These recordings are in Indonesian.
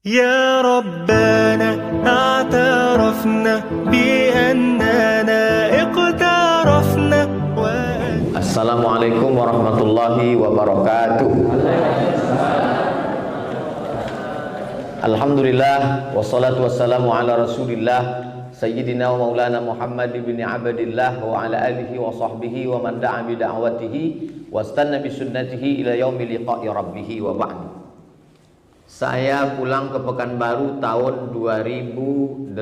يا ربنا اعترفنا بأننا اقترفنا Assalamualaikum warahmatullahi wabarakatuh. Alhamdulillah wassalatu wassalamu ala rasulillah Sayyidina wa maulana Muhammad ibn Abdillah wa ala alihi wa sahbihi wa man da'a bi da'watihi wastanna bi sunnatihi ila yaumi liqa'i rabbih wa ba'du. Saya pulang ke Pekanbaru tahun 2008,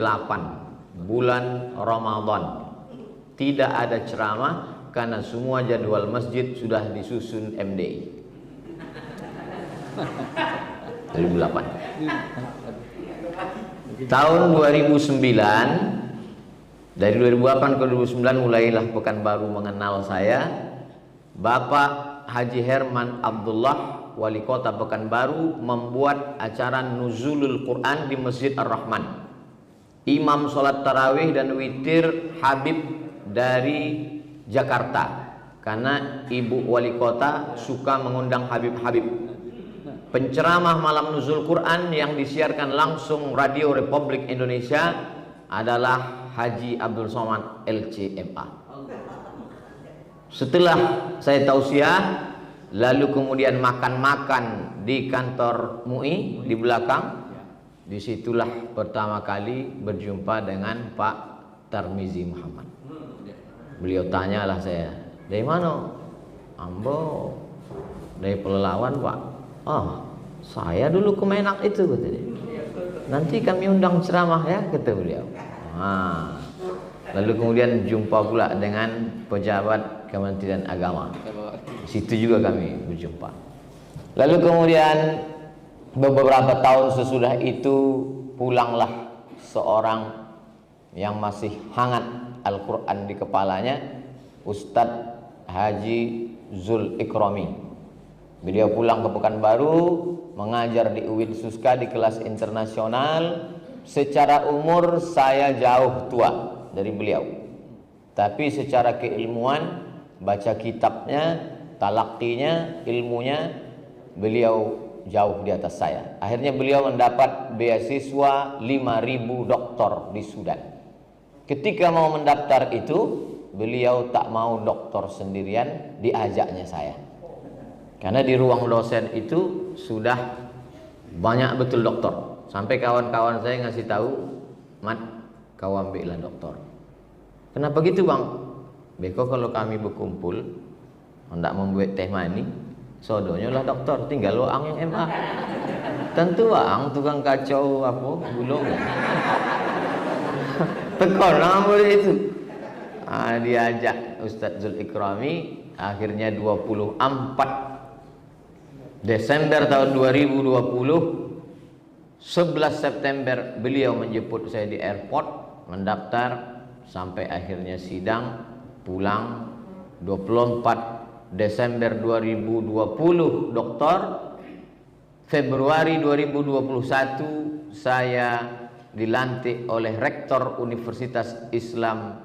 bulan Ramadan. Tidak ada ceramah karena semua jadwal masjid sudah disusun MDI. 2008. Tahun 2009, dari 2008 ke 2009 mulailah Pekanbaru mengenal saya. Bapak Haji Herman Abdullah, Wali Kota Pekanbaru, membuat acara Nuzulul Quran di Masjid Ar-Rahman. Imam sholat tarawih dan witir Habib dari Jakarta, karena ibu wali kota suka mengundang Habib-Habib. Penceramah malam nuzul Quran yang disiarkan langsung Radio Republik Indonesia adalah Haji Abdul Somad LCMA. Setelah saya tausiah, lalu kemudian makan-makan di kantor MUI di belakang. Disitulah pertama kali berjumpa dengan Pak Tarmizi Muhammad. Beliau tanyalah saya, dari mana? Ambo, dari Pelalawan Pak. Oh, saya dulu Kemenak itu, kata dia. Nanti kami undang ceramah ya, kata beliau. Lalu kemudian jumpa pula dengan pejabat Kementerian Agama. Di situ juga kami berjumpa. Lalu kemudian beberapa tahun sesudah itu pulanglah seorang yang masih hangat Al-Quran di kepalanya, Ustadz Haji Zul Ikrami. Beliau pulang ke Pekanbaru, mengajar di UIN Suska di kelas internasional. Secara umur saya jauh tua dari beliau, tapi secara keilmuan, baca kitabnya, talakkinya, ilmunya, beliau jauh di atas saya. Akhirnya beliau mendapat beasiswa 5.000 doktor di Sudan. Ketika mau mendaftar itu, beliau tak mau doktor sendirian, diajaknya saya. Karena di ruang dosen itu sudah banyak betul doktor. Sampai kawan-kawan saya ngasih tahu, Mat, kau ambillah doktor. Kenapa gitu bang? Beko kalau kami berkumpul, hendak membuat teh manis, sodonya lah doktor, tinggal lo ang yang MA. Tentu ang tukang kacau apa gulung. Tekor nama boleh itu. Diajak Ustadz Zul Ikrami. Akhirnya 24 Desember tahun 2020, 11 September beliau menjemput saya di airport, mendaftar sampai akhirnya sidang, pulang 24 Desember 2020 doktor. Februari 2021 saya dilantik oleh Rektor Universitas Islam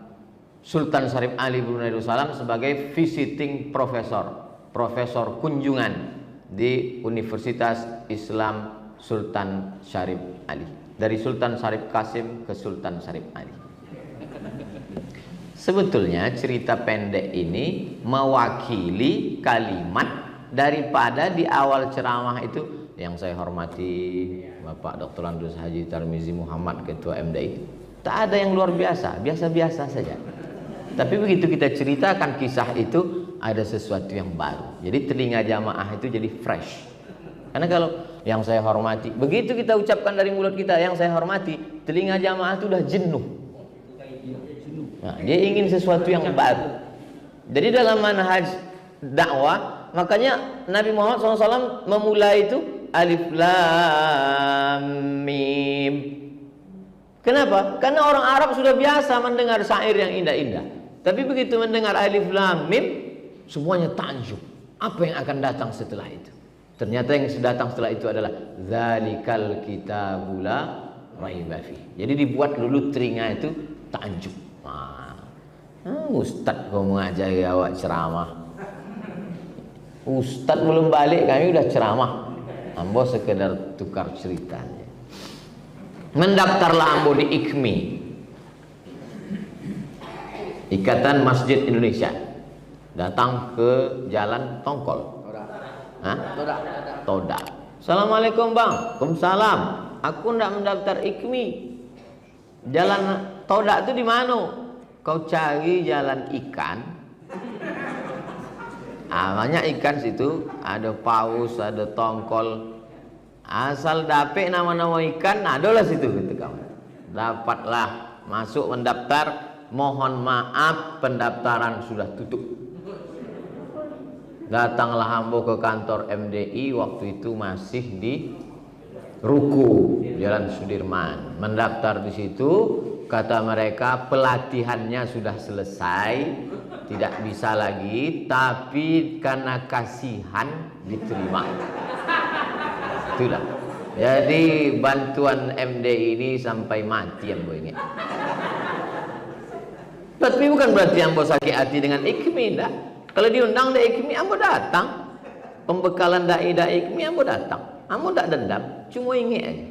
Sultan Syarif Ali Brunei Darussalam sebagai visiting professor, profesor kunjungan di Universitas Islam Sultan Syarif Ali. Dari Sultan Syarif Kasim ke Sultan Syarif Ali. Sebetulnya cerita pendek ini mewakili kalimat daripada di awal ceramah itu yang saya hormati Bapak Dr. Andus Haji Tarmizi Muhammad, Ketua MDI. Tak ada yang luar biasa, biasa-biasa saja. Tapi begitu kita ceritakan kisah itu, ada sesuatu yang baru. Jadi telinga jamaah itu jadi fresh. Karena kalau yang saya hormati, begitu kita ucapkan dari mulut kita yang saya hormati, telinga jamaah itu udah jenuh. Nah, dia ingin sesuatu yang baru. Jadi dalam manhaj dakwah, makanya Nabi Muhammad SAW memulai itu Alif Lam Mim. Kenapa? Karena orang Arab sudah biasa mendengar syair yang indah-indah. Tapi begitu mendengar Alif Lam Mim, semuanya takjub. Apa yang akan datang setelah itu? Ternyata yang datang setelah itu adalah Dzalikal kitabul la raiba fi. Jadi dibuat dulu telinga itu takjub. Ustadz kau mengajari awak ceramah. Ustadz belum balik kami udah ceramah. Ambo sekedar tukar ceritanya. Mendaftarlah ambo di IKMI, Ikatan Masjid Indonesia. Datang ke Jalan Tongkol. Toda. Assalamualaikum bang. Waalaikumsalam. Aku ndak mendaftar IKMI. Jalan Toda itu di mana? Kau cari jalan ikan. Banyak ikan situ. Ada paus, ada tongkol. Asal dapet nama-nama ikan, adalah situ gitu kawan. Dapatlah masuk mendaftar. Mohon maaf, pendaftaran sudah tutup. Datanglah ambo ke kantor MDI, waktu itu masih di Ruku, Jalan Sudirman. Mendaftar di situ, kata mereka pelatihannya sudah selesai, tidak bisa lagi, tapi karena kasihan diterima. Itulah. Jadi bantuan MDI ini sampai mati ambo ini. Tapi bukan berarti ambo sakit hati dengan IKMI, enggak. Kalau diundang di IKMI, ambo datang. Pembekalan dai IKMI, ambo datang. Ambo tak dendam, cuma ingin aja.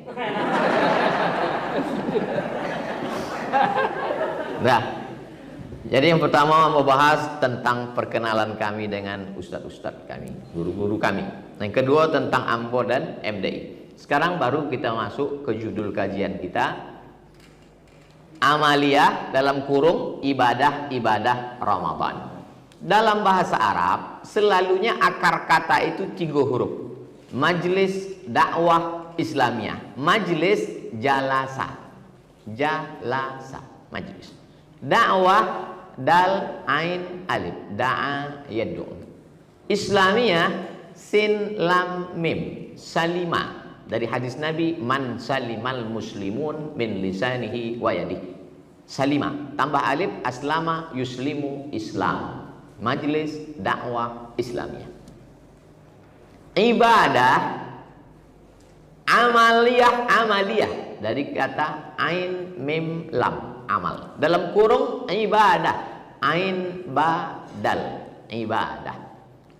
Nah, jadi yang pertama ambo bahas tentang perkenalan kami dengan ustadz-ustadz kami, guru-guru kami. Yang kedua tentang ambo dan MDI. Sekarang baru kita masuk ke judul kajian kita. Amaliyah dalam kurung ibadah-ibadah Ramadan. Dalam bahasa Arab selalunya akar kata itu 3 huruf. Majlis dakwah Islamiyah. Majlis jalasa. Jalasa. Majlis. Dakwah dal ain alif. Da'a yad'u. Islamiyah sin lam mim. Salima. Dari hadis Nabi, man salimal muslimun min lisanihi wa yadihi. Salima tambah alif, aslama yuslimu Islam. Majlis dakwah Islamiyah. Ibadah amaliyah dari kata ain mim lam, amal. Dalam kurung ibadah, ain ba dal, ibadah.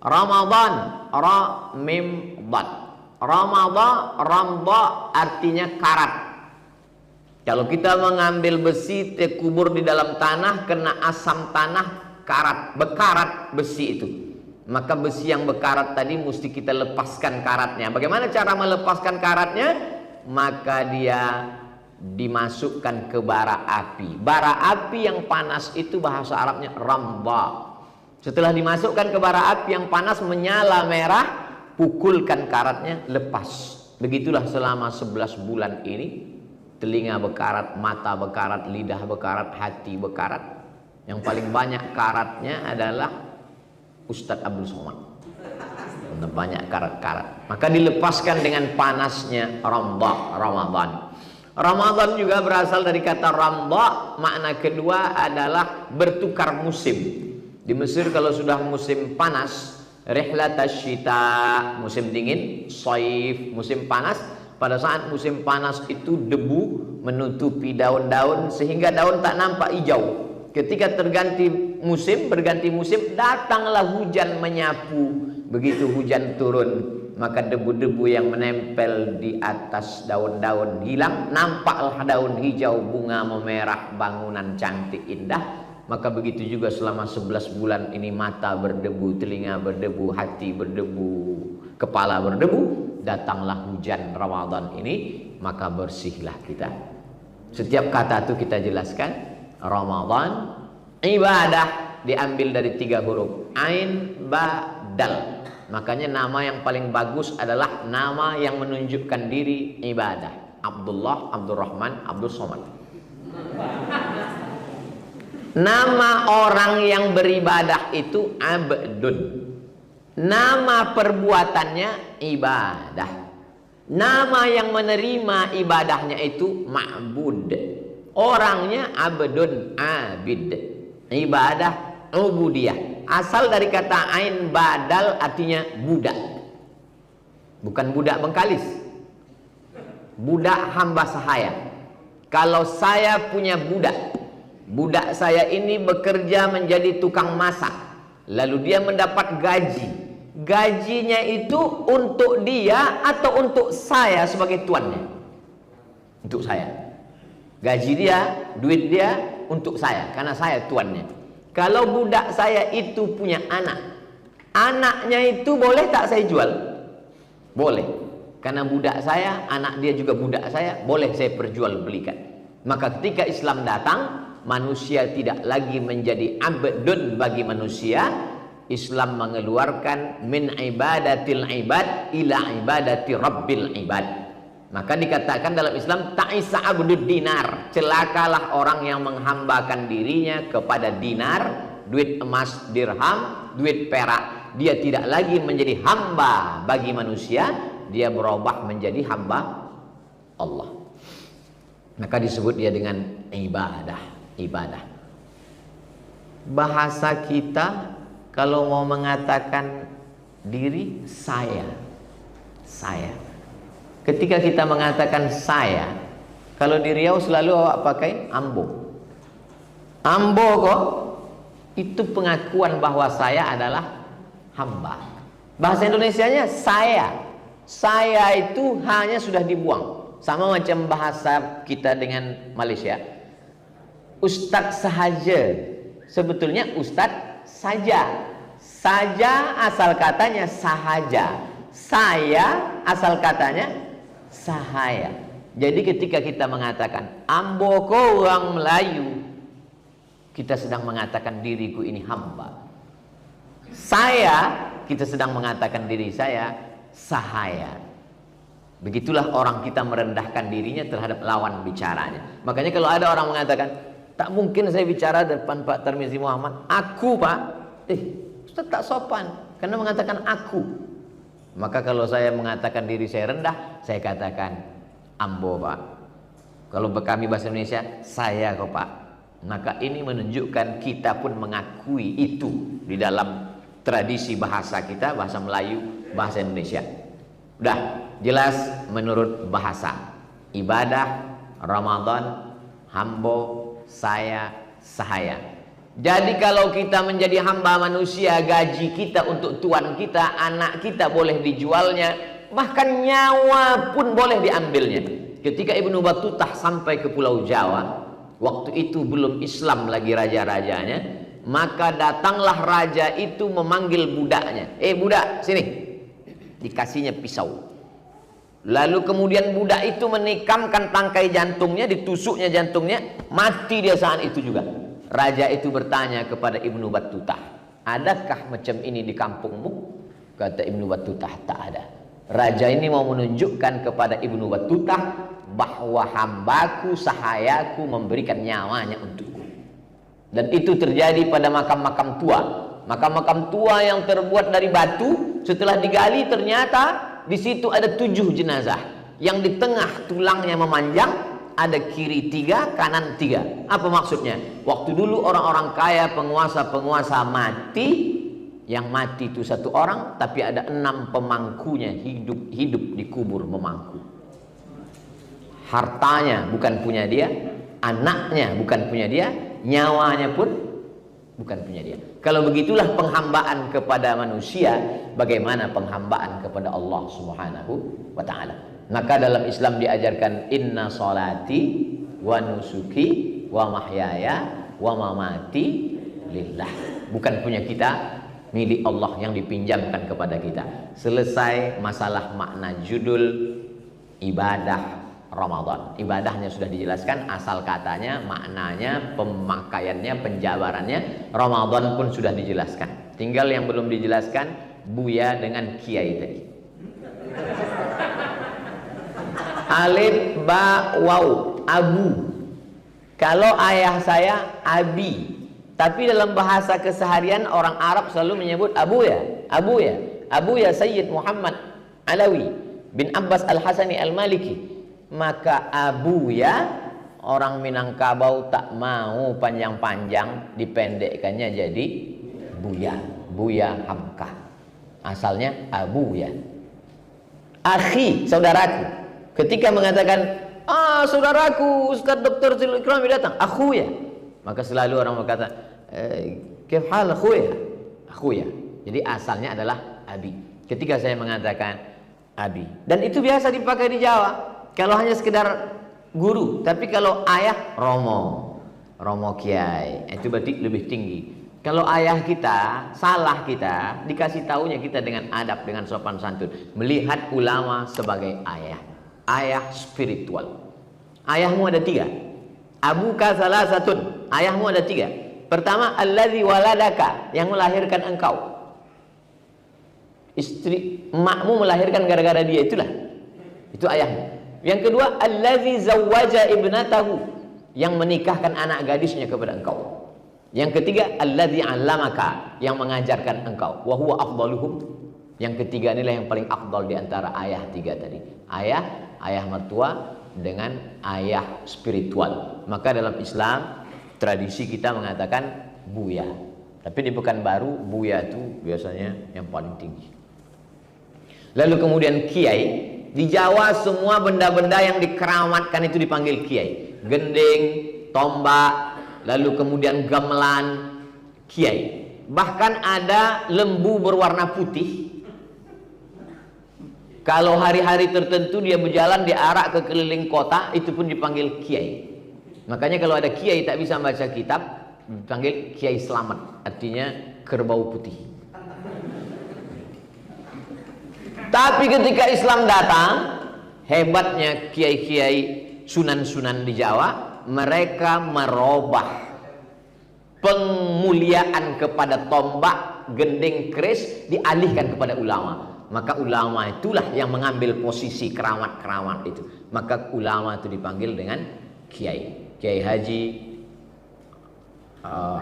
Ramadan, ra mim dad. Ramda artinya karat. Kalau kita mengambil besi, terkubur di dalam tanah, kena asam tanah, karat, bekarat besi itu. Maka besi yang bekarat tadi mesti kita lepaskan karatnya. Bagaimana cara melepaskan karatnya? Maka dia dimasukkan ke bara api. Bara api yang panas itu bahasa Arabnya ramda. Setelah dimasukkan ke bara api yang panas menyala merah, pukulkan karatnya, lepas. Begitulah selama 11 bulan ini. Telinga bekarat, mata bekarat, lidah bekarat, hati bekarat. Yang paling banyak karatnya adalah Ustadz Abdul Somad. Banyak karat-karat. Maka dilepaskan dengan panasnya Ramadan. Ramadan juga berasal dari kata ramda. Makna kedua adalah bertukar musim. Di Mesir kalau sudah musim panas, rihlatasyita, musim dingin, saif, musim panas. Pada saat musim panas itu debu menutupi daun-daun sehingga daun tak nampak hijau. Ketika berganti musim, datanglah hujan menyapu. Begitu hujan turun, maka debu-debu yang menempel di atas daun-daun hilang, nampaklah daun hijau, bunga memerah, bangunan cantik indah. Maka begitu juga selama 11 bulan ini mata berdebu, telinga berdebu, hati berdebu, kepala berdebu. Datanglah hujan Ramadan ini, maka bersihlah kita. Setiap kata itu kita jelaskan. Ramadan, ibadah diambil dari 3 huruf. Ain, ba, dal. Makanya nama yang paling bagus adalah nama yang menunjukkan diri ibadah. Abdullah, Abdurrahman, Abdul Somad. Nama orang yang beribadah itu abdun. Nama perbuatannya ibadah. Nama yang menerima ibadahnya itu ma'bud. Orangnya abdun, abid. Ibadah, ubudiyah. Asal dari kata ain badal artinya budak. Bukan budak Bengkalis. Budak hamba sahaya. Kalau saya punya budak, budak saya ini bekerja menjadi tukang masak, lalu dia mendapat gaji. Gajinya itu untuk dia atau untuk saya sebagai tuannya? untuk saya. Gaji dia, duit dia untuk saya, karena saya tuannya. Kalau budak saya itu punya anak, anaknya itu boleh tak saya jual? Boleh. Karena budak saya, anak dia juga budak saya, boleh saya perjualbelikan. Maka ketika Islam datang, manusia tidak lagi menjadi abdun bagi manusia. Islam mengeluarkan min ibadatil ibad ila ibadati rabbil ibad. Maka dikatakan dalam Islam ta'isa abdud dinar, celakalah orang yang menghambakan dirinya kepada dinar, duit emas dirham, duit perak. Dia tidak lagi menjadi hamba bagi manusia, dia berubah menjadi hamba Allah. Maka disebut dia dengan ibadah. Bahasa kita kalau mau mengatakan diri saya. Ketika kita mengatakan saya, kalau di Riau selalu awak pakai ambo. Ambo kok itu pengakuan bahwa saya adalah hamba. Bahasa Indonesianya saya. Saya itu hanya sudah dibuang. Sama macam bahasa kita dengan Malaysia. Ustadz sahaja. Sebetulnya ustadz saja. Saja asal katanya sahaja. Saya asal katanya sahaya. Jadi ketika kita mengatakan ambo ko orang Melayu, kita sedang mengatakan diriku ini hamba. Saya, kita sedang mengatakan diri saya sahaya. Begitulah orang kita merendahkan dirinya terhadap lawan bicaranya. Makanya kalau ada orang mengatakan tak mungkin saya bicara depan Pak Tarmizi Muhammad, aku Pak, Ustaz tak sopan karena mengatakan aku. Maka kalau saya mengatakan diri saya rendah, saya katakan ambo Pak. Kalau kami bahasa Indonesia, saya kok Pak. Maka ini menunjukkan kita pun mengakui itu di dalam tradisi bahasa kita, bahasa Melayu, bahasa Indonesia. Udah jelas menurut bahasa. Ibadah, Ramadan, hambo, saya, sahaya. Jadi kalau kita menjadi hamba manusia, gaji kita untuk tuan kita, anak kita boleh dijualnya, bahkan nyawa pun boleh diambilnya. Ketika Ibnu Battutah sampai ke Pulau Jawa, waktu itu belum Islam lagi raja-rajanya, maka datanglah raja itu memanggil budaknya. Budak, sini. Dikasihnya pisau. Lalu kemudian budak itu menikamkan tangkai jantungnya, ditusuknya jantungnya, mati dia saat itu juga. Raja itu bertanya kepada Ibnu Battutah, adakah macam ini di kampungmu? Kata Ibnu Battutah, tak ada. Raja ini mau menunjukkan kepada Ibnu Battutah bahwa hambaku, sahayaku memberikan nyawanya untukku. Dan itu terjadi pada makam-makam tua. Makam-makam tua yang terbuat dari batu, setelah digali ternyata di situ ada 7 jenazah. Yang di tengah tulangnya memanjang, ada kiri 3, kanan 3. Apa maksudnya? Waktu dulu orang-orang kaya, penguasa-penguasa mati, yang mati itu 1 orang, tapi ada 6 pemangkunya hidup dikubur memangku. Hartanya bukan punya dia, anaknya bukan punya dia, nyawanya pun bukan punya dia. Kalau begitulah penghambaan kepada manusia, bagaimana penghambaan kepada Allah Subhanahu wa ta'ala. Maka dalam Islam diajarkan inna salati wa nusuki wa mahyaya wa mamati lillah. Bukan punya kita, milik Allah yang dipinjamkan kepada kita. Selesai masalah makna judul ibadah Ramadan. Ibadahnya sudah dijelaskan, asal katanya, maknanya, pemakaiannya, penjabarannya. Ramadan pun sudah dijelaskan. Tinggal yang belum dijelaskan Buya dengan Kiai tadi. Alif ba waw, abu. Kalau ayah saya abi, tapi dalam bahasa keseharian orang Arab selalu menyebut abu ya Sayyid Muhammad Alawi bin Abbas Al-Hasani Al-Maliki. Maka abu ya, orang Minangkabau tak mau panjang-panjang, dipendekkannya jadi Buya Hamka. Asalnya abu ya. Akhi, saudaraku. Ketika mengatakan, saudaraku Ustaz Dr. Zul Ikrami datang, akhuya. Maka selalu orang berkata, kif hal akhuya. Jadi asalnya adalah abi. Ketika saya mengatakan abi, dan itu biasa dipakai di Jawa. Kalau hanya sekedar guru. Tapi kalau ayah romo kiai, itu berarti lebih tinggi. Kalau ayah kita, salah kita, dikasih taunya kita dengan adab, dengan sopan santun. Melihat ulama sebagai ayah spiritual. Ayahmu ada 3. Abuka salah satun. Ayahmu ada 3. Pertama, allazi waladaka, yang melahirkan engkau. Istri, emakmu melahirkan gara-gara dia, itu ayahmu. Yang kedua, allazi zawwaja ibnatahu, yang menikahkan anak gadisnya kepada engkau. Yang ketiga, allazi 'allamaka, yang mengajarkan engkau. Wa huwa afdaluhum. Yang ketiga inilah yang paling afdal di antara ayah 3 tadi. Ayah mertua dengan ayah spiritual. Maka dalam Islam tradisi kita mengatakan buya. Tapi di Pekanbaru buya itu biasanya yang paling tinggi. Lalu kemudian kiai. Di Jawa semua benda-benda yang dikeramatkan itu dipanggil kiai. Gending, tombak, lalu kemudian gamelan, kiai. Bahkan ada lembu berwarna putih. Kalau hari-hari tertentu dia berjalan diarak ke keliling kota, itu pun dipanggil kiai. Makanya kalau ada kiai tak bisa baca kitab, dipanggil kiai selamat, artinya kerbau putih. Tapi ketika Islam datang, hebatnya kiai-kiai sunan-sunan di Jawa, mereka merubah pemuliaan kepada tombak, gending, keris dialihkan kepada ulama. Maka ulama itulah yang mengambil posisi keramat-keramat itu. Maka ulama itu dipanggil dengan kiai. Kiai Haji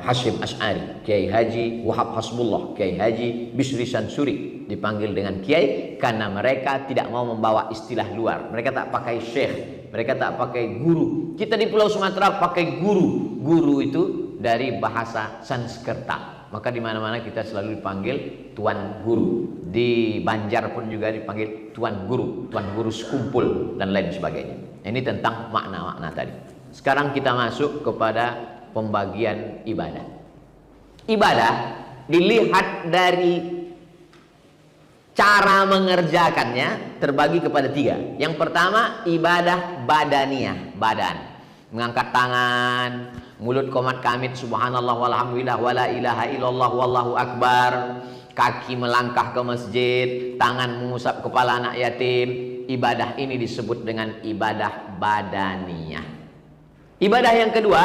Hashim Ash'ari, Kiai Haji Wahab Hasbullah, Kiai Haji Bisri Sansuri dipanggil dengan kiai karena mereka tidak mau membawa istilah luar. Mereka tak pakai syekh, mereka tak pakai guru. Kita di Pulau Sumatera pakai guru. Guru itu dari bahasa Sanskerta. Maka di mana-mana kita selalu dipanggil tuan guru. Di Banjar pun juga dipanggil tuan guru sekumpul dan lain sebagainya. Ini tentang makna-makna tadi. Sekarang kita masuk kepada pembagian ibadah. Ibadah dilihat dari cara mengerjakannya terbagi kepada 3. Yang pertama ibadah badaniyah, badan. Mengangkat tangan, mulut qomat kamit subhanallah walhamdulillah wala ilaha illallah wallahu akbar. Kaki melangkah ke masjid, tangan mengusap kepala anak yatim. Ibadah ini disebut dengan ibadah badaniyah. Ibadah yang kedua,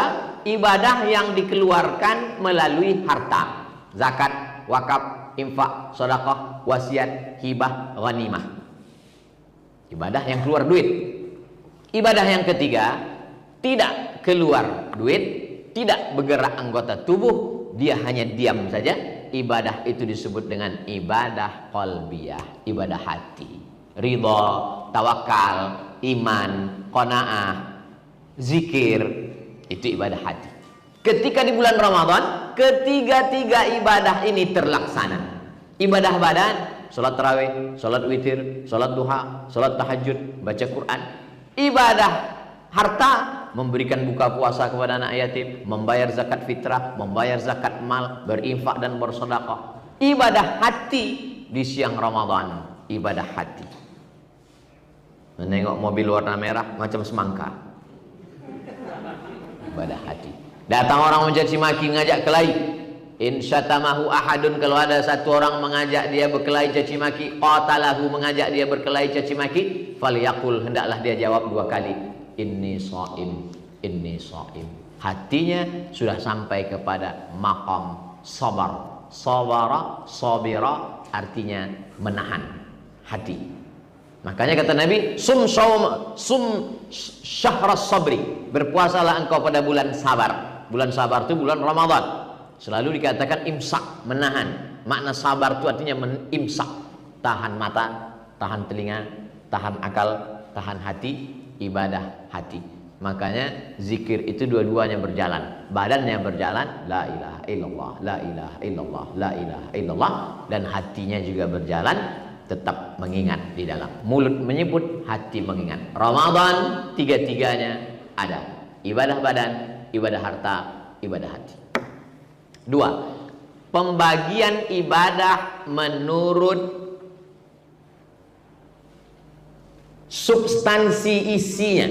ibadah yang dikeluarkan melalui harta. Zakat, wakaf, infak, sedekah, wasiat, hibah, ghanimah. Ibadah yang keluar duit. Ibadah yang ketiga, tidak keluar duit, tidak bergerak anggota tubuh, dia hanya diam saja. Ibadah itu disebut dengan ibadah qalbiyah, ibadah hati. Ridha, tawakal, iman, qanaah, zikir, itu ibadah hati. Ketika di bulan Ramadan, ketiga-tiga ibadah ini terlaksana. Ibadah badan, sholat tarawih, sholat witir, sholat duha, sholat tahajud, baca Quran. Ibadah harta, memberikan buka puasa kepada anak yatim, membayar zakat fitrah, membayar zakat mal, berinfak dan bersedekah. Ibadah hati di siang Ramadan, ibadah hati. Menengok mobil warna merah macam semangka, ibadah hati. Datang orang mencaci maki, ngajak kelahi. Insyatamahu ahadun, kalau ada satu orang mengajak dia berkelahi caci maki, qatalahu, mengajak dia berkelahi caci maki, falyaqul, hendaklah dia jawab 2 kali, inni shaim, inni shaim. Hatinya sudah sampai kepada maqam sabar. Sabara, sabira, artinya menahan hati. Makanya kata Nabi, sum syahras sabri, berpuasalah engkau pada bulan sabar. Bulan sabar itu bulan Ramadan. Selalu dikatakan imsak, menahan. Makna sabar itu artinya imsak, tahan mata, tahan telinga, tahan akal, tahan hati, ibadah hati. Makanya zikir itu dua-duanya berjalan. Badannya berjalan, la ilaha illallah, la ilaha illallah, la ilaha illallah, dan hatinya juga berjalan, tetap mengingat di dalam. Mulut menyebut, hati mengingat. Ramadan tiga-tiganya ada. Ibadah badan, ibadah harta, ibadah hati. 2. Pembagian ibadah menurut substansi isinya.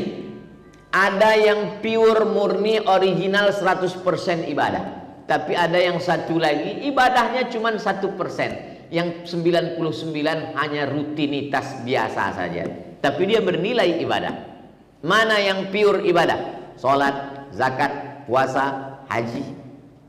Ada yang pure, murni, original 100% ibadah. Tapi ada yang satu lagi ibadahnya cuma 1%. Yang 99 hanya rutinitas biasa saja. Tapi dia bernilai ibadah. Mana yang pure ibadah? Salat, zakat, puasa, haji.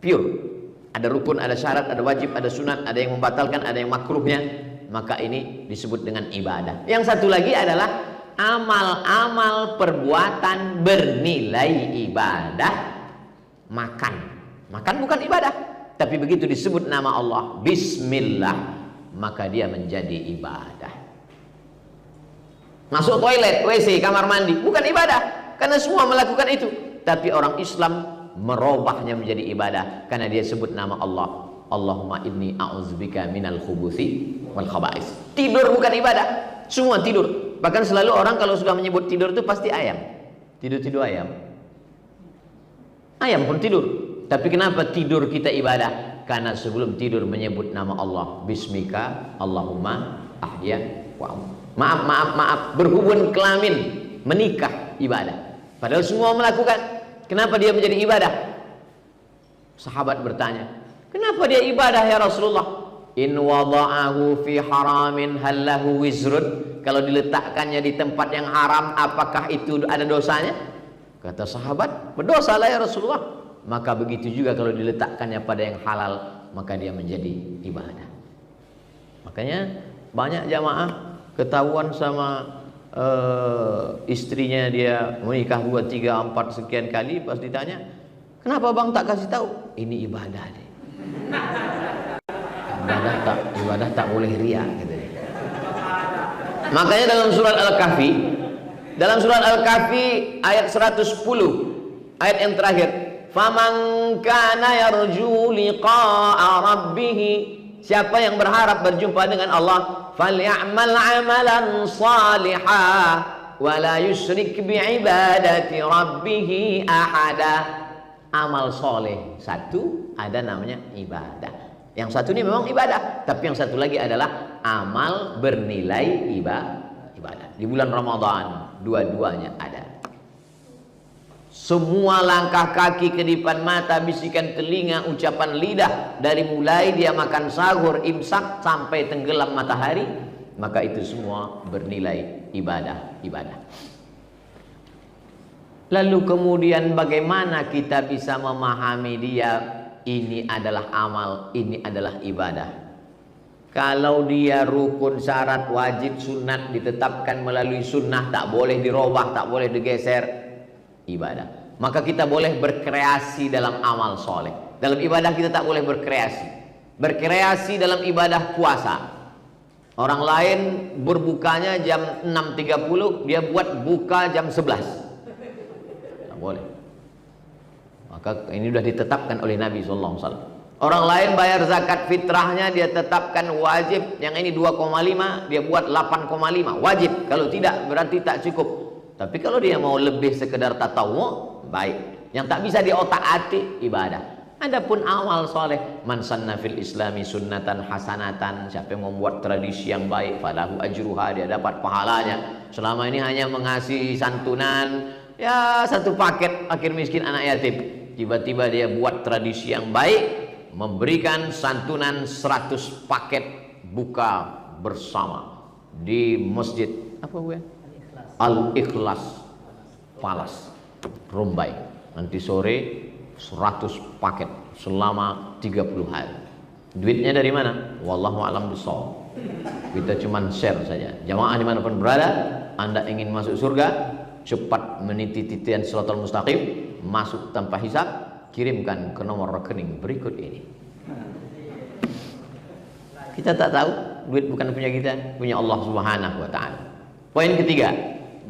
Pure. Ada rukun, ada syarat, ada wajib, ada sunat, ada yang membatalkan, ada yang makruhnya. Maka ini disebut dengan ibadah. Yang satu lagi adalah amal-amal perbuatan bernilai ibadah. Makan bukan ibadah, tapi begitu disebut nama Allah bismillah, maka dia menjadi ibadah. Masuk toilet, WC, kamar mandi bukan ibadah, karena semua melakukan itu. Tapi orang Islam merubahnya menjadi ibadah karena dia sebut nama Allah. Allahumma inni a'udzubika minal khubuthi wal khaba'is. Tidur bukan ibadah, semua tidur. Bahkan selalu orang kalau sudah menyebut tidur itu pasti ayam. Tidur ayam. Ayam pun tidur. Tapi kenapa tidur kita ibadah? Karena sebelum tidur menyebut nama Allah. Bismika Allahumma ahya wa amut. Maaf. Berhubung kelamin, menikah ibadah. Padahal semua melakukan. Kenapa dia menjadi ibadah? Sahabat bertanya, kenapa dia ibadah ya Rasulullah? In wada'ahu fi haramin hallahu wizrun. Kalau diletakkannya di tempat yang haram, apakah itu ada dosanya? Kata sahabat, berdosalah ya Rasulullah. Maka begitu juga kalau diletakkannya pada yang halal, maka dia menjadi ibadah. Makanya banyak jamaah ketahuan sama istrinya, dia menikah 2, 3, 4 sekian kali, pas ditanya, kenapa bang tak kasih tahu? Ini ibadah deh. Ibadah tak boleh riya gitu. Makanya dalam surat Al-Kahfi ayat 110, ayat yang terakhir, faman kana yarju liqa'a rabbih, siapa yang berharap berjumpa dengan Allah, falyamal amalan salihah wa la yusyrik bi'ibadati rabbih ahada. Amal soleh satu, ada namanya ibadah. Yang satu ini memang ibadah, tapi yang satu lagi adalah amal bernilai ibadah. Di bulan Ramadan dua-duanya ada. Semua langkah kaki, kedipan mata, bisikan telinga, ucapan lidah, dari mulai dia makan sahur, imsak sampai tenggelam matahari, maka itu semua bernilai ibadah. Lalu kemudian bagaimana kita bisa memahami dia? Ini adalah amal, ini adalah ibadah. Kalau dia rukun, syarat, wajib, sunat ditetapkan melalui sunnah, tak boleh dirubah, tak boleh digeser, ibadah. Maka kita boleh berkreasi dalam amal soleh. Dalam ibadah kita tak boleh berkreasi. Berkreasi dalam ibadah puasa. Orang lain berbukanya jam 6.30, dia buat buka jam 11. Tak boleh. Maka ini sudah ditetapkan oleh Nabi SAW. Orang lain bayar zakat fitrahnya, dia tetapkan wajib. Yang ini 2,5, dia buat 8,5. Wajib. Kalau tidak berarti tak cukup. Tapi kalau dia mau lebih sekedar tatawu, baik. Yang tak bisa diotak-atik, ibadah. Adapun amal soleh, man sanna fil islami sunnatan hasanatan, siapa yang membuat tradisi yang baik, falahu ajruha, dia dapat pahalanya. Selama ini hanya mengasihi santunan, ya satu paket fakir miskin anak yatim. Tiba-tiba dia buat tradisi yang baik, memberikan santunan 100 paket buka bersama di masjid apa Bu? Al-Ikhlas Palas Rumbai. Nanti sore 100 paket selama 30 hari. Duitnya dari mana? Wallahu a'lam bishawab. Kita cuma share saja. Jamaah dimanapun berada, Anda ingin masuk surga, cepat meniti titian Shiratal Mustaqim, masuk tanpa hisab, kirimkan ke nomor rekening berikut ini. Kita tak tahu, duit bukan punya kita, punya Allah Subhanahu wa taala. Poin ketiga,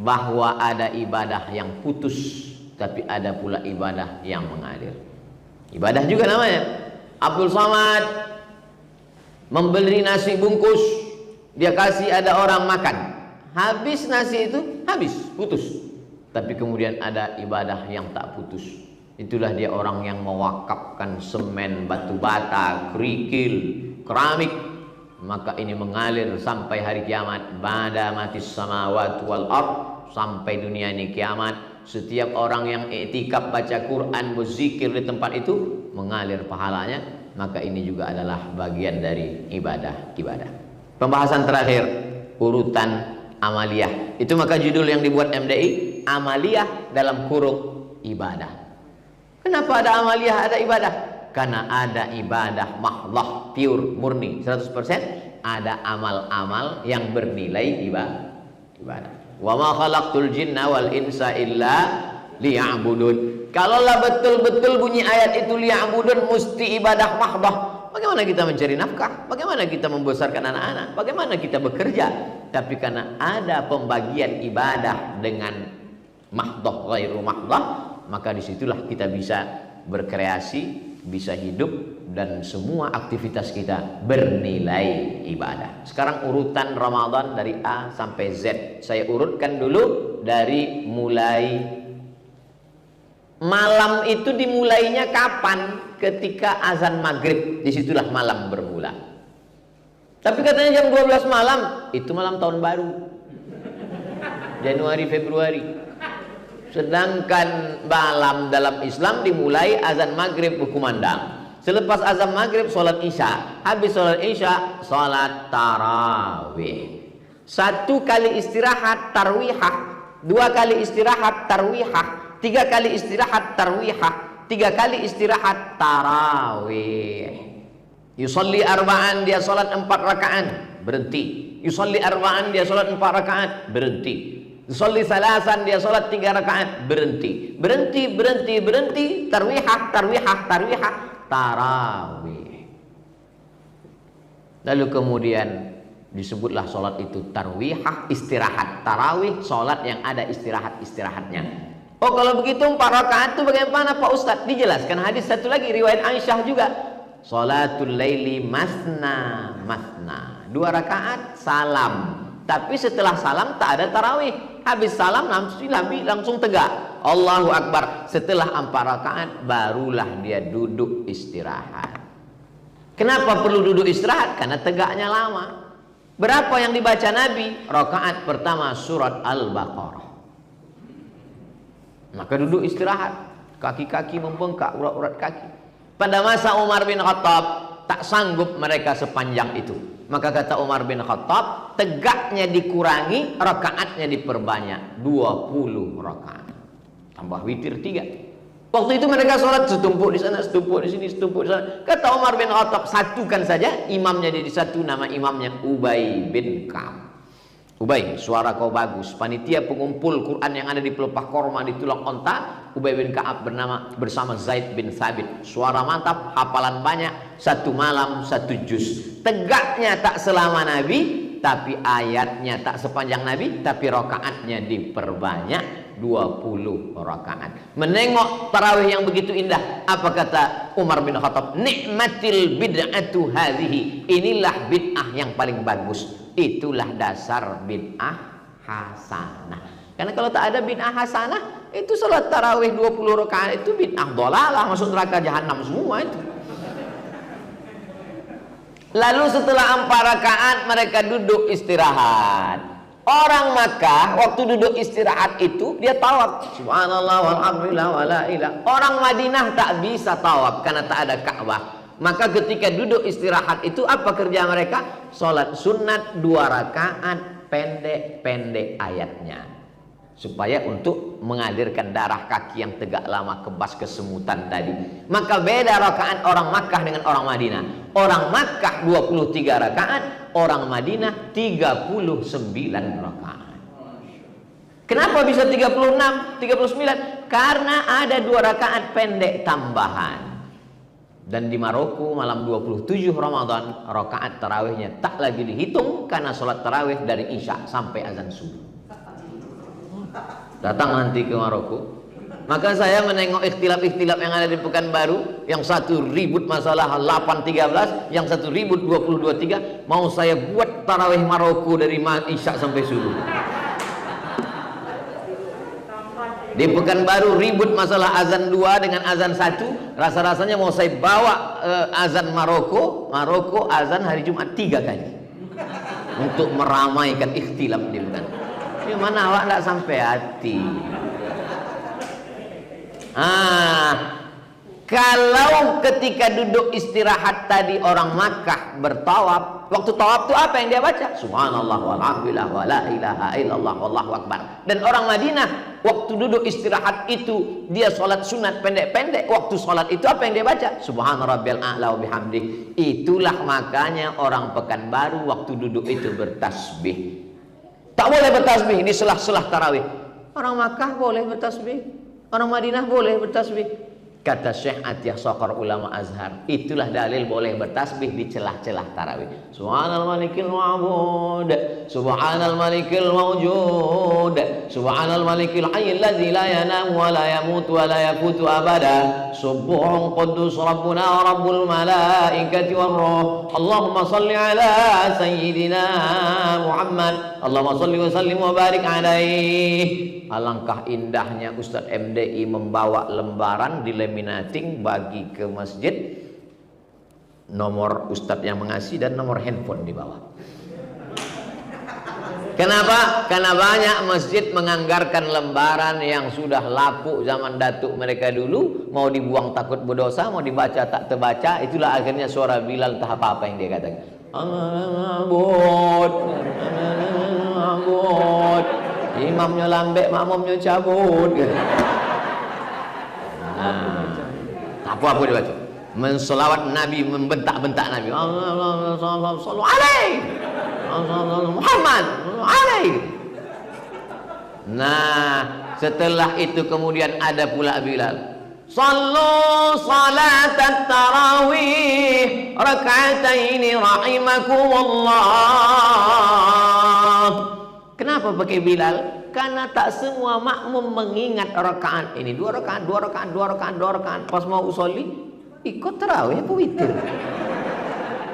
bahwa ada ibadah yang putus, tapi ada pula ibadah yang mengalir. Ibadah juga namanya. Abdul Somad membeli nasi bungkus, dia kasih ada orang makan. Habis nasi itu, habis, putus. Tapi kemudian ada ibadah yang tak putus. Itulah dia orang yang mewakafkan semen, batu bata, kerikil, keramik. Maka ini mengalir sampai hari kiamat. Ba'da matis samawati wal ard, sampai dunia ini kiamat. Setiap orang yang i'tikaf baca Quran, berzikir di tempat itu mengalir pahalanya, maka ini juga adalah bagian dari ibadah. Pembahasan terakhir, urutan amaliyah. Itu maka judul yang dibuat MDI, amaliyah dalam kurung ibadah. Kenapa ada amaliyah, ada ibadah? Karena ada ibadah mahdhah, pure, murni, 100%. Ada amal-amal yang bernilai ibadah. Wa ma khalaqtul jinna wal insa illa liya'budun. Kalaulah betul-betul bunyi ayat itu liya'budun, mesti ibadah mahdhah. Bagaimana kita mencari nafkah? Bagaimana kita membesarkan anak-anak? Bagaimana kita bekerja? Tapi karena ada pembagian ibadah dengan mahdhah, ghairu mahdhah, maka disitulah kita bisa berkreasi, bisa hidup, dan semua aktivitas kita bernilai ibadah. Sekarang urutan Ramadan dari A sampai Z. Saya urutkan dulu dari mulai malam itu dimulainya kapan? Ketika azan maghrib, disitulah malam bermula. Tapi katanya jam 12 malam, itu malam tahun baru, Januari Februari. Sedangkan malam dalam Islam dimulai azan maghrib berkumandang. Selepas azan maghrib sholat isya. Habis sholat isya sholat tarawih. 1 kali istirahat tarwihah, 2 kali istirahat tarwihah, 3 kali istirahat tarwihah, 3 kali istirahat tarawih. Yusalli arba'an, dia sholat 4 rakaat, berhenti. Yusalli arba'an, dia sholat 4 rakaat, berhenti. Yusalli salasan, dia sholat 3 rakaat, berhenti. Berhenti, tarwihah, tarawih. Lalu kemudian disebutlah sholat itu tarwihah, istirahat. Tarawih, sholat yang ada istirahatnya. Oh, kalau begitu 4 rakaat itu bagaimana Pak Ustadz? Dijelaskan hadis satu lagi, riwayat Aisyah juga. Sholatul laili masna 2 rakaat salam. Tapi setelah salam tak ada tarawih. Habis salam langsung tegak, Allahu Akbar. Setelah 4 rakaat barulah dia duduk istirahat. Kenapa perlu duduk istirahat? Karena tegaknya lama. Berapa yang dibaca Nabi? Rakaat pertama surat Al-Baqarah. Maka duduk istirahat, kaki-kaki membengkak, urat-urat kaki. Pada masa Umar bin Khattab tak sanggup mereka sepanjang itu. Maka kata Umar bin Khattab, tegaknya dikurangi, rakaatnya diperbanyak, 20 rakaat. Tambah witir 3. Waktu itu mereka sholat setumpuk di sana, setumpuk di sini, setumpuk di sana. Kata Umar bin Khattab, satukan saja, imamnya jadi satu, nama imamnya Ubay bin Ka'ab. Ubay, suara kau bagus. Panitia pengumpul Quran yang ada di pelepah korma di tulang onta, Ubay bin Ka'ab bersama Zaid bin Thabit. Suara mantap, hafalan banyak, 1 malam 1 juz. Tegaknya tak selama Nabi, tapi ayatnya tak sepanjang Nabi, tapi rakaatnya diperbanyak, 20 rakaat. Menengok tarawih yang begitu indah, apa kata Umar bin Khattab? Nikmatil bid'atu hadhihi. Inilah bid'ah yang paling bagus. Itulah dasar bid'ah hasanah. Karena kalau tak ada bid'ah hasanah, itu salat tarawih 20 rakaat itu bid'ah dhalalah, masuk neraka jahanam semua itu. Lalu setelah 4 rakaat mereka duduk istirahat. Orang Makkah waktu duduk istirahat itu dia tawaf. Subhanallah walhamdulillah wala ilah. Orang Madinah tak bisa tawaf karena tak ada Ka'bah. Maka ketika duduk istirahat itu apa kerja mereka? Sholat sunat 2 rakaat, pendek-pendek ayatnya. Supaya untuk mengalirkan darah kaki yang tegak lama, kebas kesemutan tadi. Maka beda rakaat orang Makkah dengan orang Madinah. Orang Makkah 23 rakaat, orang Madinah 39 rakaat. Kenapa bisa 36, 39? Karena ada 2 rakaat pendek tambahan. Dan di Maroko malam 27 Ramadan rakaat tarawihnya tak lagi dihitung karena sholat tarawih dari Isya sampai azan subuh. Datang nanti ke Maroko, maka saya menengok ikhtilaf-ikhtilaf yang ada di Pekanbaru. Yang satu ribut masalah 8.13, yang satu ribut 22.3. Mau saya buat tarawih Maroko dari Isya sampai subuh. Di Pekanbaru ribut masalah azan 2 dengan azan 1. Rasa-rasanya mau saya bawa azan Maroko azan hari Jumat 3 kali untuk meramaikan ikhtilaf di Pekanbaru. Di mana awak tidak sampai hati. Kalau ketika duduk istirahat tadi orang Makkah bertawaf, waktu tawaf itu apa yang dia baca? Subhanallah walhamdulillah wa la ilaha illallah wallahu akbar. Dan orang Madinah waktu duduk istirahat itu dia sholat sunat pendek-pendek. Waktu sholat itu apa yang dia baca? Subhana rabbiyal a'la wa bihamdih. Itulah makanya orang Pekanbaru waktu duduk itu bertasbih. Tak boleh bertasbih di selah-selah tarawih. Orang Makkah boleh bertasbih, orang Madinah boleh bertasbih. Kata Syekh Atiyah Sokor ulama Azhar, itulah dalil boleh bertasbih di celah-celah tarawih. Subhanal malikil ma'bud, subhanal malikil mawjud, subhanal malikil hayyil ladzi la yanamu wa la yamutu wa la yafutu abada, subuhun quddus rabbuna wa rabbul malaikati war ruh. Allahumma salli ala sayyidina Muhammad, Allahumma salli wa sallim wa barik alaihi. Alangkah indahnya Ustadz MDI membawa lembaran dilaminating bagi ke masjid, nomor Ustadz yang mengasih dan nomor handphone di bawah. Kenapa? Karena banyak masjid menganggarkan lembaran yang sudah lapuk zaman datuk mereka dulu, mau dibuang takut berdosa, mau dibaca tak terbaca. Itulah akhirnya suara Bilal tak apa-apa yang dia katakan. Ambut, imamnya lambek, makmumnya cabut. Apa-apa dia baca. Menselawat Nabi, membentak-bentak Nabi. Sallallahu alaihi Muhammad alaihi. Nah, setelah itu kemudian ada pula Bilal. Sallu salatat tarawih raka'ataini rahimakumullah. Kenapa pakai Bilal? Karena tak semua makmum mengingat rakaat ini. 2 rakaat, 2 rakaat, 2 rakaat, 2 rakaat. Pas mau usolli, ikut tarawih apa witir?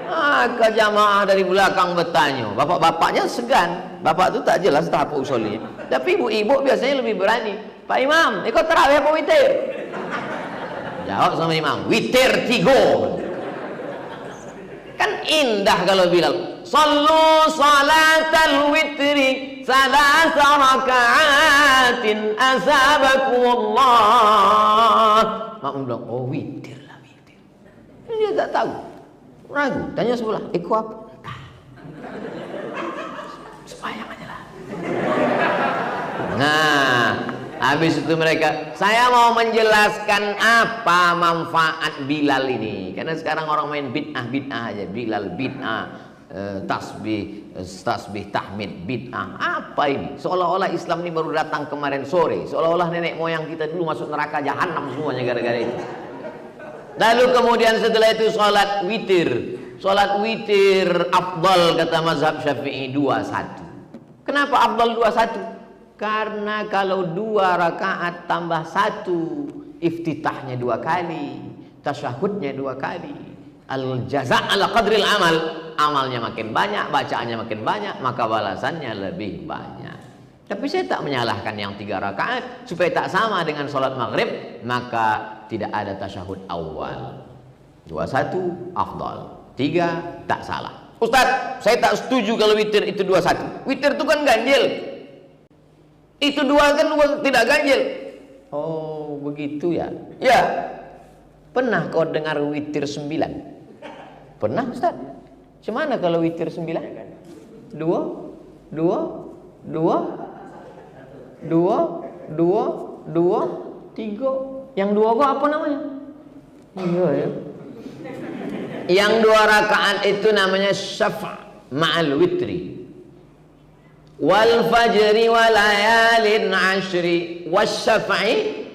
Maka jamaah dari belakang bertanya. Bapak-bapaknya segan. Bapak itu tak jelas tak apa usolli. Tapi ibu-ibu biasanya lebih berani. Pak Imam, ikut tarawih apa witir? Jawab sama imam, witir 3. Kan indah kalau Bilal. Sallu salatal witri salasa raka'atin asabakumullah. Makmum bilang, oh witir lah witir. Dia tak tahu, ragu, tanya sebelah, ikut apa? Sembahyang aja lah. Nah, habis itu mereka, saya mau menjelaskan apa manfaat Bilal ini. Karena sekarang orang main bid'ah aja. Bilal bid'ah, tasbih tahmid bid'ah. Apa ini? Seolah-olah Islam ini baru datang kemarin sore. Seolah-olah nenek moyang kita dulu masuk neraka jahanam semuanya gara-gara itu. Lalu kemudian setelah itu sholat witir. Sholat witir afdal kata mazhab Syafi'i 2-1. Kenapa afdal 2-1? Karena kalau 2 rakaat tambah 1, iftitahnya 2 kali, tasyahudnya 2 kali. Al jaza' ala qadril amal, amalnya makin banyak, bacaannya makin banyak, maka balasannya lebih banyak. Tapi saya tak menyalahkan yang 3 rakaat supaya tak sama dengan sholat maghrib, maka tidak ada tasyahud awal. 2-1 afdal, 3 tak salah. Ustaz, saya tak setuju kalau witir itu 2-1. Witir itu kan ganjil. Itu 2 kan tidak ganjil. Oh begitu ya. Ya. Pernah kau dengar witir 9? Pernah Ustaz? Cemana kalau witir 9? 2 2 2 2 2 2 3. Yang 2 kok apa namanya? Iya ya. Yang 2 rakaat itu namanya syafa' ma'al witri. Wal fajri wa layalin ashri wasyaf'i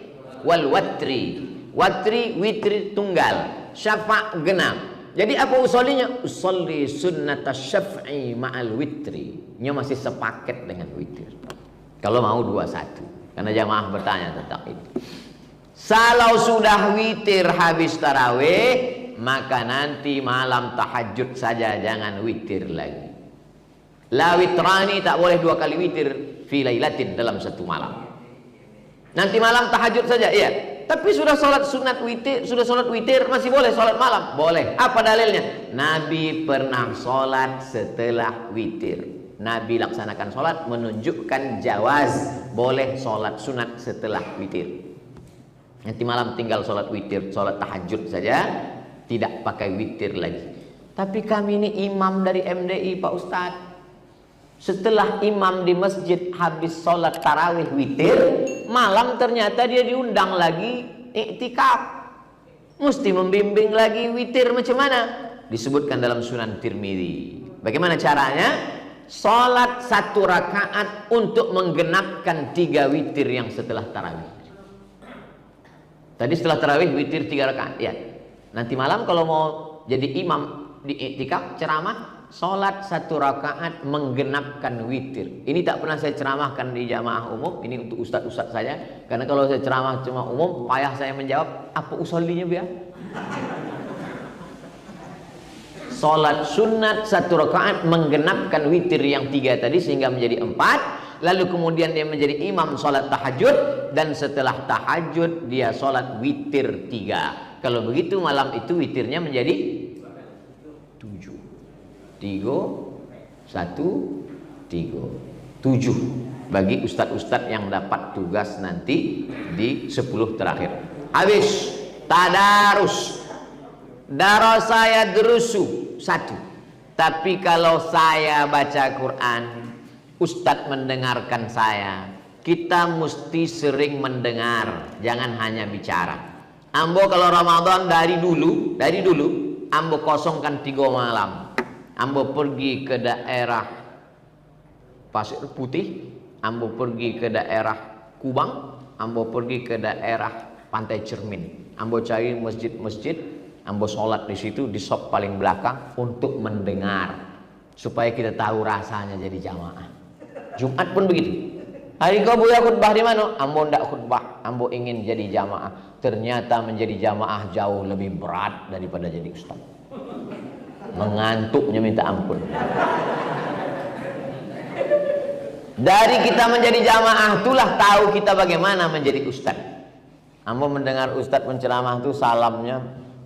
wal watri. Watri witri tunggal, syafa' genap. Jadi apa usollinya? Usolli sunnata syaf'i ma'al witri. Nya masih sepaket dengan witir. Kalau mau 2-1. Karena jamaah bertanya tentang itu. Kalau sudah witir habis tarawih, maka nanti malam tahajud saja, jangan witir lagi. La witrani, tak boleh 2 kali witir fi lailatin, dalam 1 malam. Nanti malam tahajud saja, iya. Tapi sudah sholat sunat witir, sudah sholat witir, masih boleh sholat malam? Boleh. Apa dalilnya? Nabi pernah sholat setelah witir. Nabi laksanakan sholat menunjukkan jawaz boleh sholat sunat setelah witir. Nanti malam tinggal sholat witir, sholat tahajud saja, tidak pakai witir lagi. Tapi kami ini imam dari MDI Pak Ustadz. Setelah imam di masjid habis sholat tarawih witir, malam ternyata dia diundang lagi iktikaf. Mesti membimbing lagi witir macam mana? Disebutkan dalam Sunan Tirmidzi. Bagaimana caranya? Sholat 1 rakaat untuk menggenapkan 3 witir yang setelah tarawih. Tadi setelah tarawih witir 3 rakaat ya. Nanti malam kalau mau jadi imam di iktikaf ceramah, sholat 1 rakaat menggenapkan witir. Ini tak pernah saya ceramahkan di jamaah umum. Ini untuk ustadz-ustadz saja. Karena kalau saya ceramah cuma umum, payah saya menjawab apa usollinya biar. Sholat sunat 1 rakaat menggenapkan witir yang 3 tadi sehingga menjadi 4. Lalu kemudian dia menjadi imam sholat tahajud, dan setelah tahajud dia sholat witir 3. Kalau begitu malam itu witirnya menjadi 7. 3, 1, 3, 7 bagi ustadz-ustadz yang dapat tugas nanti di 10 terakhir. Habis tadarus. Daro saya derusu 1. Tapi kalau saya baca Quran, ustadz mendengarkan saya. Kita mesti sering mendengar, jangan hanya bicara. Ambo kalau Ramadan dari dulu ambo kosongkan 3 malam. Ambo pergi ke daerah Pasir Putih, ambo pergi ke daerah Kubang, ambo pergi ke daerah Pantai Cermin. Ambo cari masjid-masjid, ambo sholat di situ di sop paling belakang untuk mendengar, supaya kita tahu rasanya jadi jamaah. Jumat pun begitu. Hari kau buya khutbah di mana? Ambo ndak khutbah, ambo ingin jadi jamaah. Ternyata menjadi jamaah jauh lebih berat daripada jadi ustaz. Mengantuknya minta ampun. Dari kita menjadi jamaah itulah tahu kita bagaimana menjadi ustaz. Ambo mendengar ustaz penceramah itu salamnya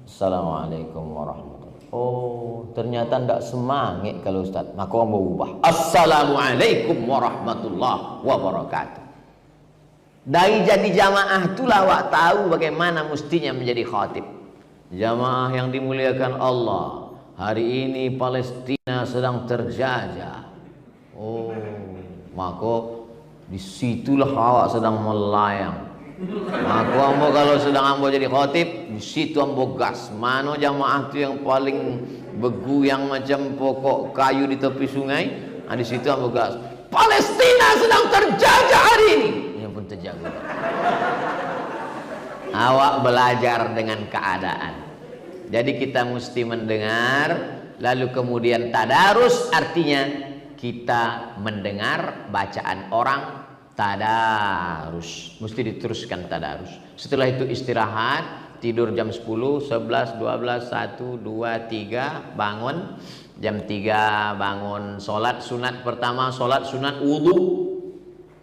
Assalamualaikum warahmatullahi. Oh, ternyata tidak semangat kalau ustaz. Maka ambo ubah. Assalamualaikum warahmatullahi wabarakatuh. Dari jadi jamaah itulah wak tahu bagaimana mestinya menjadi khatib. Jamaah yang dimuliakan Allah. Hari ini Palestina sedang terjajah. Oh, maka disitulah awak sedang melayang. Maka ambo kalau sedang ambo jadi khatib, di situ ambo gas. Mana jamaah itu yang paling bergoyang macam pokok kayu di tepi sungai? Di situ ambo gas. Palestina sedang terjajah hari ini. Yang pun terjaga. Awak belajar dengan keadaan. Jadi kita mesti mendengar, lalu kemudian tadarus, artinya kita mendengar bacaan orang. Tadarus mesti diteruskan tadarus. Setelah itu istirahat, tidur jam 10, 11, 12, 1, 2, 3, bangun jam 3, bangun sholat sunat pertama, sholat sunat wudu.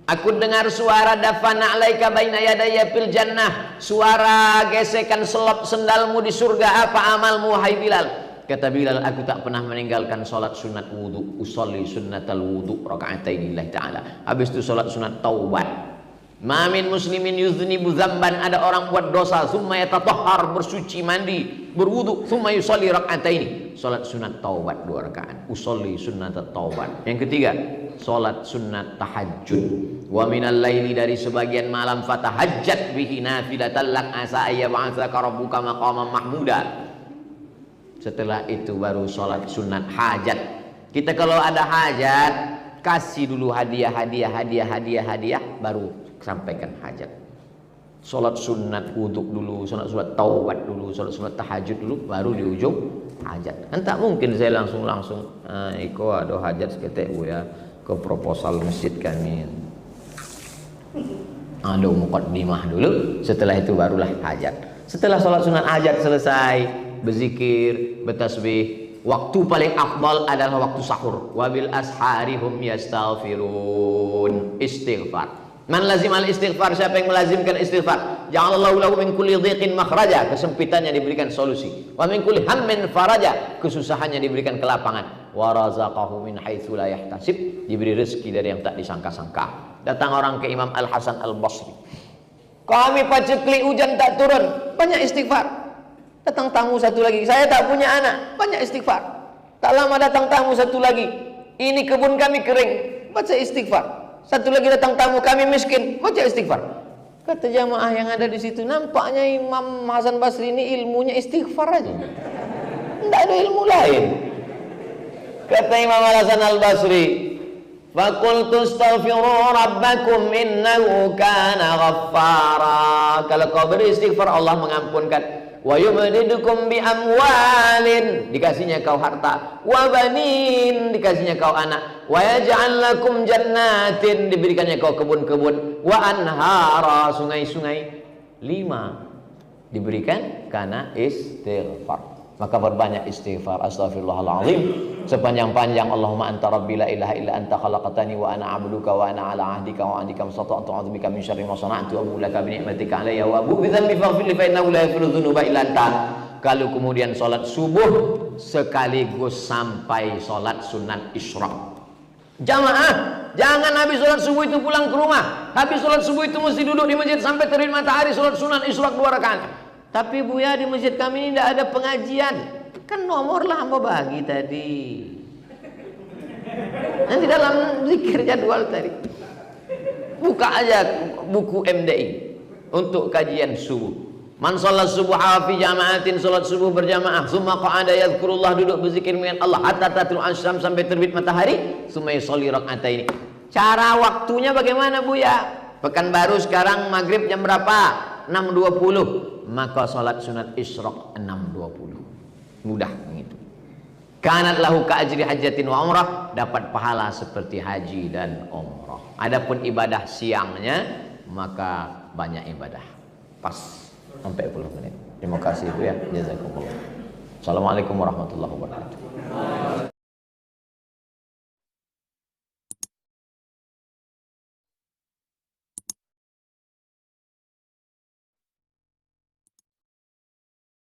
Aku dengar suara dafana alaika baina yadaya fil jannah, suara gesekan selop sendalmu di surga. Apa amalmu wahai Bilal? Kata Bilal, aku tak pernah meninggalkan sholat sunat wudu. Usolli sunnatal wudu raka'atain lillahi ta'ala. Habis itu sholat sunat taubat. Ma min muslimin yuznibu dzamban, ada orang buat dosa, summa yatatahhar, bersuci mandi, berwudu, summa yusolli raka'atain. Sholat sunat taubat 2 rakaat. Usolli sunnatat taubat. Yang ketiga, sholat sunat tahajud. Wa minal laili, dari sebagian malam, fatahajjat bihi nafilatan lak asa ayyab'atsaka rabbuka maqaman mahmuda. Setelah itu baru sholat sunat hajat. Kita kalau ada hajat, kasih dulu hadiah, baru sampaikan hajat. Sholat sunat wudhu dulu, sholat taubat dulu, sholat sunat tahajud dulu, baru di ujung hajat. Kan tak mungkin saya langsung iko ada hajat seketek ya ke proposal masjid kami. Ada muqaddimah dulu, setelah itu barulah hajat. Setelah sholat sunat hajat selesai, berzikir, bertasbih. Waktu paling afdal adalah waktu sahur. Wabil ashari hum yastaghfirun. Istighfar. Man lazimal istighfar, siapa yang melazimkan istighfar, ja'alallahu lahu min kulli dhiqin makhraja, kesempitannya diberikan solusi. Wa min kulli hammin faraja, kesusahannya diberikan kelapangan. Wa razaqahu min haitsu la yahtasib, diberi rezeki dari yang tak disangka-sangka. Datang orang ke Imam Al Hasan Al Basri. Kami paceklik hujan tak turun, banyak istighfar. Datang tamu satu lagi, saya tak punya anak, banyak istighfar. Tak lama datang tamu satu lagi, ini kebun kami kering, baca istighfar. Satu lagi datang tamu, kami miskin, baca istighfar. Kata jamaah yang ada di situ, nampaknya Imam Hasan Basri ini ilmunya istighfar aja, tidak ada ilmu lain. Kata Imam Hasan Al-Basri, faqultu astaghfiru rabbakum innahu kana ghaffara. Kalau kau beristighfar, Allah mengampunkan. Wa yumdidukum bi amwalin, dikasihnya kau harta, wa banin, dikasihnya kau anak, wa yaj'al lakum jannatin, diberikannya kau kebun-kebun, wa anhara, sungai-sungai. 5 diberikan karena istighfar. Maka berbanyak istighfar. Astaghfirullahaladzim sepanjang-panjang. Allahumma anta rabbi la ilaha illa anta khalaqtani wa ana abduka wa ana ala ahdika wa ahdika mastata'tu a'udzubika min syarri ma sana'tu abu laka bi ni'matika alayya wa abu bi dhanbi faghfir li fa innahu la yaghfiru dzunuba illa anta. Kalau kemudian salat subuh sekaligus sampai salat sunat isyraq. Jamaah, jangan habis salat subuh itu pulang ke rumah. Habis salat subuh itu mesti duduk di masjid sampai terbit matahari, salat sunat isyraq 2 rakaat. Tapi Buya, di masjid kami ini tidak ada pengajian. Kan nomor lah hamba bagi tadi. Nanti dalam zikir jadwal tadi. Buka aja buku MDI untuk kajian subuh. Man sholat subuh fi jama'atin, sholat subuh berjamaah. Summa qa'ada yadhkurullah, duduk berzikir dengan Allah hatta tatlu asyam, sampai terbit matahari. Summa yusolli rak'ataini. Cara waktunya bagaimana Buya? Pekanbaru sekarang maghrib jam berapa? 6.20. Maka salat sunat isyraq 6.20. Mudah begitu. Kanat lahu ka ajri hajjatin wa umrah, dapat pahala seperti haji dan umrah. Adapun ibadah siangnya maka banyak ibadah. Pas sampai 10 menit. Terima kasih Bu ya. Jazakumullah. Assalamualaikum warahmatullahi wabarakatuh.